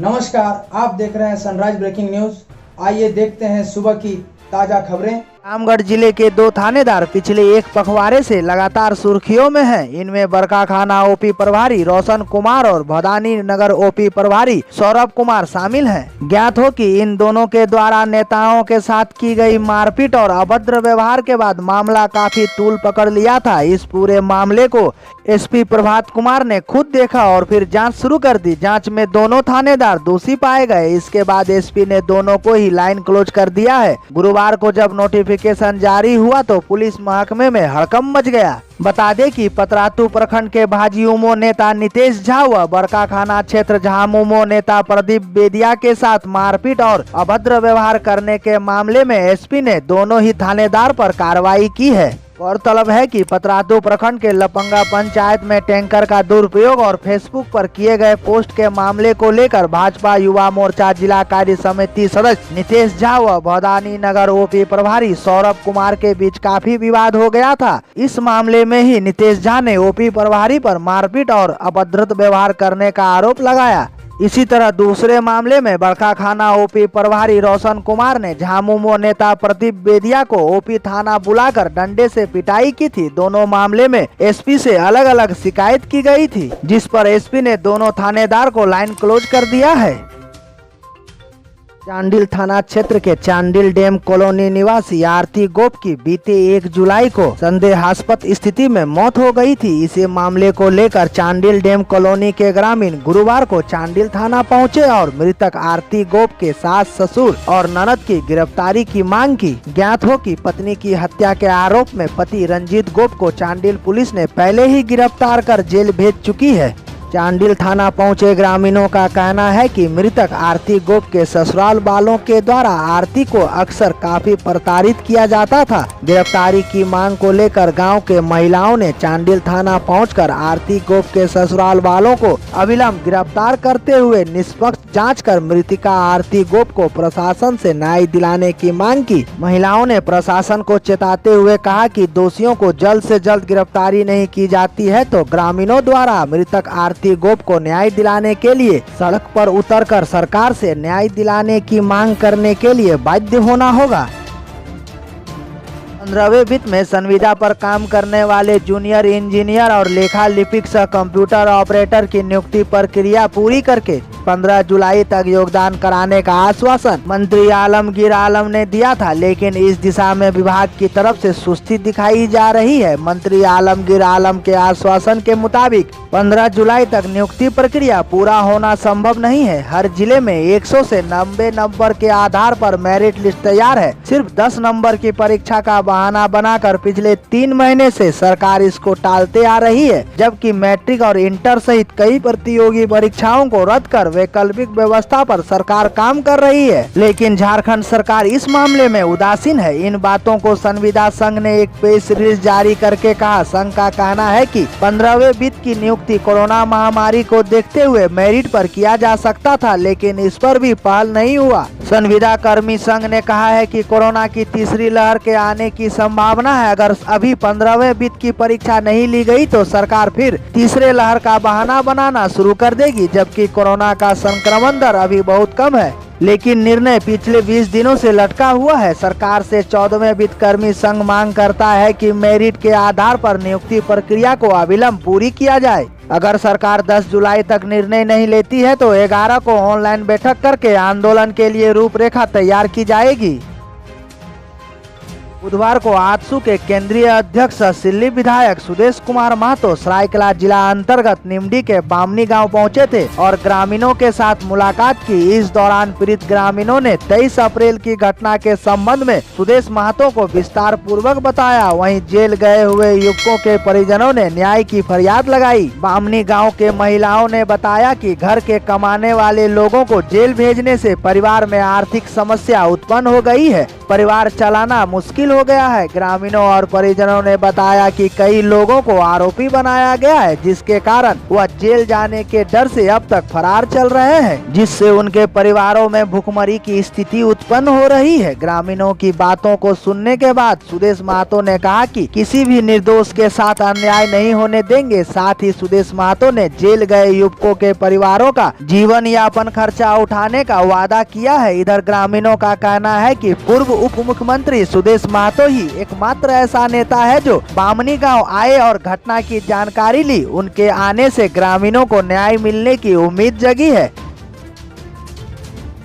नमस्कार, आप देख रहे हैं सनराइज ब्रेकिंग न्यूज। आइए देखते हैं सुबह की ताजा खबरें। रामगढ़ जिले के 2 थानेदार पिछले एक पखवाड़े से लगातार सुर्खियों में हैं। इनमें बरकाखाना ओपी प्रभारी रोशन कुमार और भदानी नगर ओपी प्रभारी सौरभ कुमार शामिल हैं। ज्ञात हो कि इन दोनों के द्वारा नेताओं के साथ की गई मारपीट और अभद्र व्यवहार के बाद मामला काफी तूल पकड़ लिया था। इस पूरे मामले को एसपी प्रभात कुमार ने खुद देखा और फिर जांच शुरू कर दी। जांच में दोनों थानेदार दोषी पाए गए। इसके बाद एसपी ने दोनों को ही लाइन क्लोज कर दिया है। गुरुवार को जब नोटिफिकेशन जारी हुआ तो पुलिस महकमे में हड़कंप मच गया। बता दें कि पतरातू प्रखंड के भाजयुमो नेता नितेश झा व बरकाखाना क्षेत्र झामुमो नेता प्रदीप बेदिया के साथ मारपीट और अभद्र व्यवहार करने के मामले में एसपी ने दोनों ही थानेदार पर कार्रवाई की है। गौरतलब है कि पतरातू प्रखंड के लपंगा पंचायत में टैंकर का दुरुपयोग और फेसबुक पर किए गए पोस्ट के मामले को लेकर भाजपा युवा मोर्चा जिला कार्य समिति सदस्य नितेश झा व भदानी नगर ओपी प्रभारी सौरभ कुमार के बीच काफी विवाद हो गया था। इस मामले में ही नितेश झा ने ओपी प्रभारी पर मारपीट और अभद्र व्यवहार करने का आरोप लगाया। इसी तरह दूसरे मामले में बरकाखाना ओपी प्रभारी रोशन कुमार ने झामुमो नेता प्रदीप बेदिया को ओपी थाना बुलाकर डंडे से पिटाई की थी। दोनों मामले में एसपी से अलग अलग शिकायत की गई थी, जिस पर एसपी ने दोनों थानेदार को लाइन क्लोज कर दिया है। चांडिल थाना क्षेत्र के चांडिल डैम कॉलोनी निवासी आरती गोप की बीते 1 जुलाई को संदेहास्पद स्थिति में मौत हो गई थी। इसी मामले को लेकर चांडिल डैम कॉलोनी के ग्रामीण गुरुवार को चांडिल थाना पहुंचे और मृतक आरती गोप के सास, ससुर और ननद की गिरफ्तारी की मांग की। ज्ञात हो कि पत्नी की हत्या के आरोप में पति रंजीत गोप को चांडिल पुलिस ने पहले ही गिरफ्तार कर जेल भेज चुकी है। चांडिल थाना पहुंचे ग्रामीणों का कहना है कि मृतक आरती गोप के ससुराल वालों के द्वारा आरती को अक्सर काफी प्रताड़ित किया जाता था। गिरफ्तारी की मांग को लेकर गांव के महिलाओं ने चांडिल थाना पहुंचकर आरती गोप के ससुराल वालों को अविलंब गिरफ्तार करते हुए निष्पक्ष जांच कर मृतिका आरती गोप को प्रशासन से न्याय दिलाने की मांग की। महिलाओं ने प्रशासन को चेताते हुए कहा कि दोषियों को जल्द से जल्द गिरफ्तारी नहीं की जाती है तो ग्रामीणों द्वारा मृतक आरती गोप को न्याय दिलाने के लिए सड़क पर उतरकर सरकार से न्याय दिलाने की मांग करने के लिए बाध्य होना होगा। 15वें वित्त में संविदा पर काम करने वाले जूनियर इंजीनियर और लेखा लिपिक सह कंप्यूटर ऑपरेटर की नियुक्ति प्रक्रिया पूरी करके 15 जुलाई तक योगदान कराने का आश्वासन मंत्री आलमगीर आलम ने दिया था, लेकिन इस दिशा में विभाग की तरफ से सुस्ती दिखाई जा रही है। मंत्री आलमगीर आलम के आश्वासन के मुताबिक 15 जुलाई तक नियुक्ति प्रक्रिया पूरा होना संभव नहीं है। हर जिले में 100 से 90 नंबर के आधार पर मेरिट लिस्ट तैयार है। सिर्फ 10 नंबर की परीक्षा का बहाना बनाकर पिछले 3 महीने से सरकार इसको टालते आ रही है, जबकि मैट्रिक और इंटर सहित कई प्रतियोगी परीक्षाओं को रद्द कर वैकल्पिक व्यवस्था पर सरकार काम कर रही है। लेकिन झारखंड सरकार इस मामले में उदासीन है। इन बातों को संविदा संघ ने एक प्रेस रिलीज जारी करके कहा। संघ का कहना है कि 15वें वित्त की नियुक्ति कोरोना महामारी को देखते हुए मेरिट पर किया जा सकता था, लेकिन इस पर भी पहल नहीं हुआ। संविदा कर्मी संघ ने कहा है कि कोरोना की तीसरी लहर के आने की संभावना है। अगर अभी 15वें वित्त की परीक्षा नहीं ली गई तो सरकार फिर तीसरे लहर का बहाना बनाना शुरू कर देगी, जबकि कोरोना का संक्रमण दर अभी बहुत कम है। लेकिन निर्णय पिछले 20 दिनों से लटका हुआ है। सरकार से 14वें वित्त कर्मी संघ मांग करता है कि मेरिट के आधार पर नियुक्ति प्रक्रिया को अविलंब पूरी किया जाए। अगर सरकार 10 जुलाई तक निर्णय नहीं लेती है तो 11 को ऑनलाइन बैठक करके आंदोलन के लिए रूपरेखा तैयार की जाएगी। बुधवार को आजसू के केंद्रीय अध्यक्ष सिल्ली विधायक सुदेश कुमार महतो सरायकेला जिला अंतर्गत निमडी के बामनी गांव पहुंचे थे और ग्रामीणों के साथ मुलाकात की। इस दौरान पीड़ित ग्रामीणों ने 23 अप्रैल की घटना के संबंध में सुदेश महतो को विस्तार पूर्वक बताया। वहीं जेल गए हुए युवकों के परिजनों ने न्याय की फरियाद लगाई। बामनी गाँव के महिलाओं ने बताया कि घर के कमाने वाले लोगों को जेल भेजने से परिवार में आर्थिक समस्या उत्पन्न हो गई है। परिवार चलाना मुश्किल मुश्किल हो गया है। ग्रामीणों और परिजनों ने बताया कि कई लोगों को आरोपी बनाया गया है, जिसके कारण वह जेल जाने के डर से अब तक फरार चल रहे हैं, जिससे उनके परिवारों में भुखमरी की स्थिति उत्पन्न हो रही है। ग्रामीणों की बातों को सुनने के बाद सुदेश महतो ने कहा कि किसी भी निर्दोष के साथ अन्याय नहीं होने देंगे। साथ ही सुदेश महतो ने जेल गए युवकों के परिवारों का जीवन यापन खर्चा उठाने का वादा किया है। इधर ग्रामीणों का कहना है कि पूर्व उप मुख्यमंत्री सुदेश महतो ही एकमात्र ऐसा नेता है जो बामनी गांव आए और घटना की जानकारी ली। उनके आने से ग्रामीणों को न्याय मिलने की उम्मीद जगी है।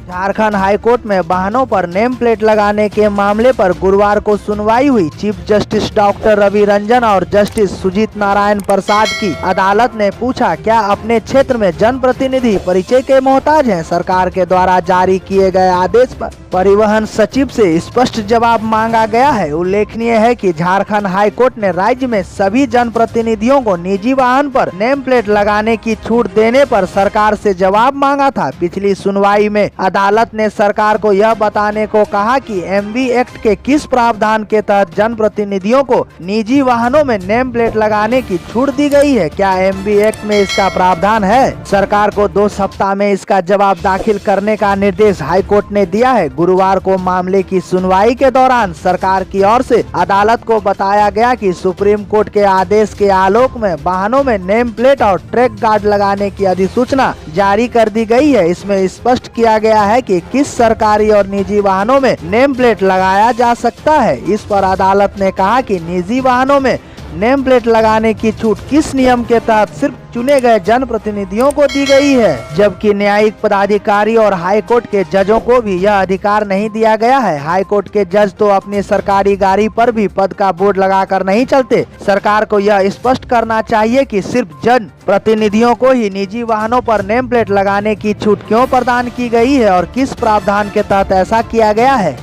झारखंड हाईकोर्ट में वाहनों पर नेम प्लेट लगाने के मामले पर गुरुवार को सुनवाई हुई। Chief justice doctor Ravi Ranjan और जस्टिस सुजीत नारायण प्रसाद की अदालत ने पूछा, क्या अपने क्षेत्र में जनप्रतिनिधि परिचय के मोहताज हैं? सरकार के द्वारा जारी किए गए आदेश पर परिवहन सचिव से स्पष्ट जवाब मांगा गया है। उल्लेखनीय है कि झारखंड हाईकोर्ट ने राज्य में सभी जनप्रतिनिधियों को निजी वाहन पर नेम प्लेट लगाने की छूट देने पर सरकार से जवाब मांगा था। पिछली सुनवाई में अदालत ने सरकार को यह बताने को कहा कि एमवी एक्ट के किस प्रावधान के तहत जनप्रतिनिधियों को निजी वाहनों में नेम प्लेट लगाने की छूट दी गई है। क्या एमवी एक्ट में इसका प्रावधान है? सरकार को 2 सप्ताह में इसका जवाब दाखिल करने का निर्देश हाईकोर्ट ने दिया है। गुरुवार को मामले की सुनवाई के दौरान सरकार की ओर से अदालत को बताया गया कि सुप्रीम कोर्ट के आदेश के आलोक में वाहनों में नेम प्लेट और ट्रैक गार्ड लगाने की अधिसूचना जारी कर दी गई है। इसमें स्पष्ट किया गया है कि किस सरकारी और निजी वाहनों में नेम प्लेट लगाया जा सकता है। इस पर अदालत ने कहा कि निजी वाहनों में नेम प्लेट लगाने की छूट किस नियम के तहत सिर्फ चुने गए जनप्रतिनिधियों को दी गई है, जबकि न्यायिक पदाधिकारी और हाईकोर्ट के जजों को भी यह अधिकार नहीं दिया गया है। हाईकोर्ट के जज तो अपनी सरकारी गाड़ी पर भी पद का बोर्ड लगाकर नहीं चलते। सरकार को यह स्पष्ट करना चाहिए कि सिर्फ जन प्रतिनिधियों को ही निजी वाहनों पर नेम प्लेट लगाने की छूट क्यों प्रदान की गई है और किस प्रावधान के तहत ऐसा किया गया है।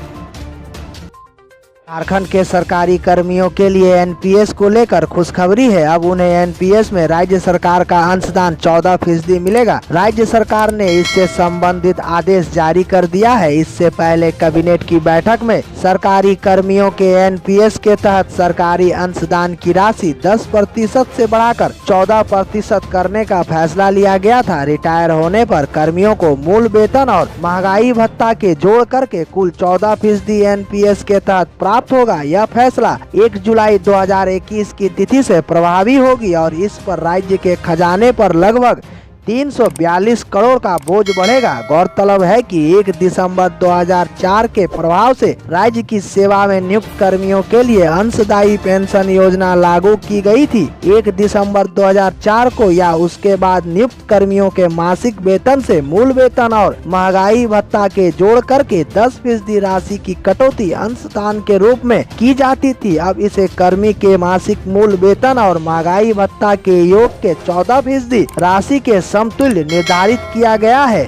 झारखंड के सरकारी कर्मियों के लिए एनपीएस को लेकर खुशखबरी है। अब उन्हें एनपीएस में राज्य सरकार का अंशदान 14% मिलेगा। राज्य सरकार ने इससे संबंधित आदेश जारी कर दिया है। इससे पहले कैबिनेट की बैठक में सरकारी कर्मियों के एनपीएस के तहत सरकारी अंशदान की राशि 10% से बढ़ाकर 14% करने का फैसला लिया गया था। रिटायर होने पर कर्मियों को मूल वेतन और महंगाई भत्ता के जोड़ करके कुल 14% एनपीएस के तहत प्राप्त होगा। यह फैसला 1 जुलाई 2021 की तिथि से प्रभावी होगी और इस पर राज्य के खजाने पर लगभग 342 करोड़ का बोझ बढ़ेगा। गौरतलब है कि 1 दिसंबर 2004 के प्रभाव से राज्य की सेवा में नियुक्त कर्मियों के लिए अंशदायी पेंशन योजना लागू की गई थी। 1 दिसंबर 2004 को या उसके बाद नियुक्त कर्मियों के मासिक वेतन से मूल वेतन और महंगाई भत्ता के जोड़ करके 10% राशि की कटौती अंशदान के रूप में की जाती थी। अब इसे कर्मी के मासिक मूल वेतन और महंगाई भत्ता के योग के 14% राशि के समतुल्य निर्धारित किया गया है।